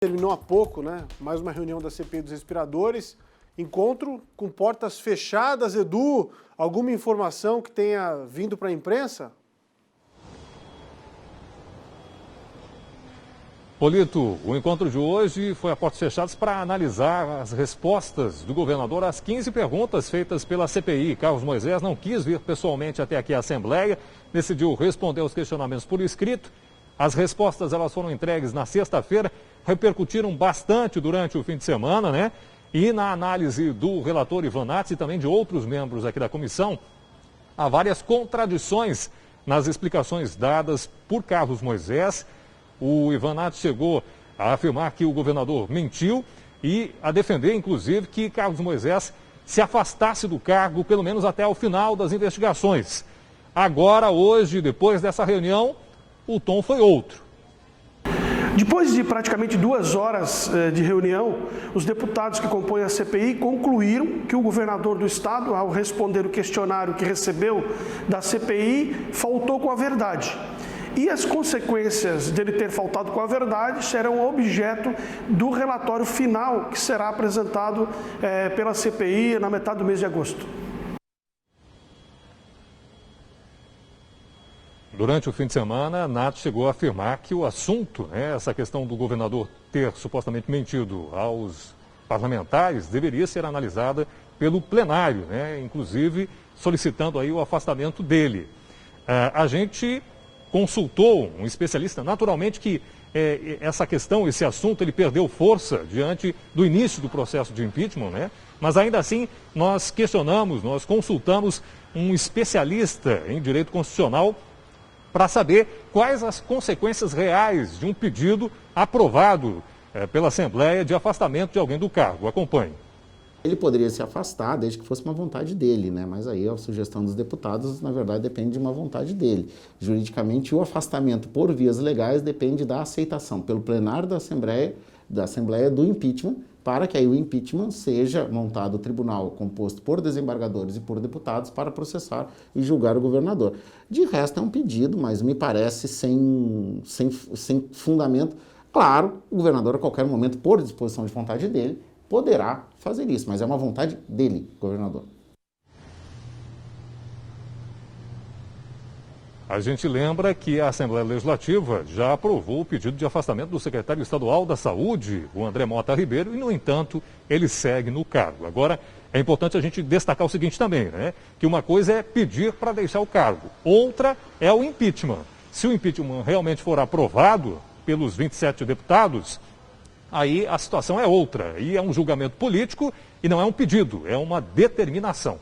Terminou há pouco, né? Mais uma reunião da CPI dos respiradores. Encontro com portas fechadas. Edu, alguma informação que tenha vindo para a imprensa? Polito, o encontro de hoje foi a portas fechadas para analisar as respostas do governador às 15 perguntas feitas pela CPI. Carlos Moisés não quis vir pessoalmente até aqui à Assembleia, decidiu responder aos questionamentos por escrito. As respostas elas foram entregues na sexta-feira, repercutiram bastante durante o fim de semana, né? E na análise do relator Ivan Nats e também de outros membros aqui da comissão, há várias contradições nas explicações dadas por Carlos Moisés. O Ivan Nats chegou a afirmar que o governador mentiu e a defender, inclusive, que Carlos Moisés se afastasse do cargo, pelo menos até o final das investigações. Agora, hoje, depois dessa reunião, o tom foi outro. Depois de praticamente 2 horas de reunião, os deputados que compõem a CPI concluíram que o governador do estado, ao responder o questionário que recebeu da CPI, faltou com a verdade. E as consequências dele ter faltado com a verdade serão objeto do relatório final que será apresentado pela CPI na metade do mês de agosto. Durante o fim de semana, Nats chegou a afirmar que o assunto, essa questão do governador ter supostamente mentido aos parlamentares, deveria ser analisada pelo plenário, inclusive solicitando aí o afastamento dele. A gente consultou um especialista, naturalmente que essa questão, esse assunto, ele perdeu força diante do início do processo de impeachment, mas ainda assim nós questionamos, nós consultamos um especialista em direito constitucional para saber quais as consequências reais de um pedido aprovado pela Assembleia de afastamento de alguém do cargo. Acompanhe. Ele poderia se afastar desde que fosse uma vontade dele, mas aí a sugestão dos deputados, na verdade, depende de uma vontade dele. Juridicamente, o afastamento por vias legais depende da aceitação pelo plenário da Assembleia do impeachment, para que aí o impeachment seja montado o tribunal composto por desembargadores e por deputados para processar e julgar o governador. De resto é um pedido, mas me parece sem fundamento. Claro, o governador a qualquer momento, por disposição de vontade dele, poderá fazer isso, mas é uma vontade dele, governador. A gente lembra que a Assembleia Legislativa já aprovou o pedido de afastamento do secretário estadual da Saúde, o André Mota Ribeiro, e, no entanto, ele segue no cargo. Agora, é importante a gente destacar o seguinte também, que uma coisa é pedir para deixar o cargo, outra é o impeachment. Se o impeachment realmente for aprovado pelos 27 deputados, aí a situação é outra, e é um julgamento político e não é um pedido, é uma determinação.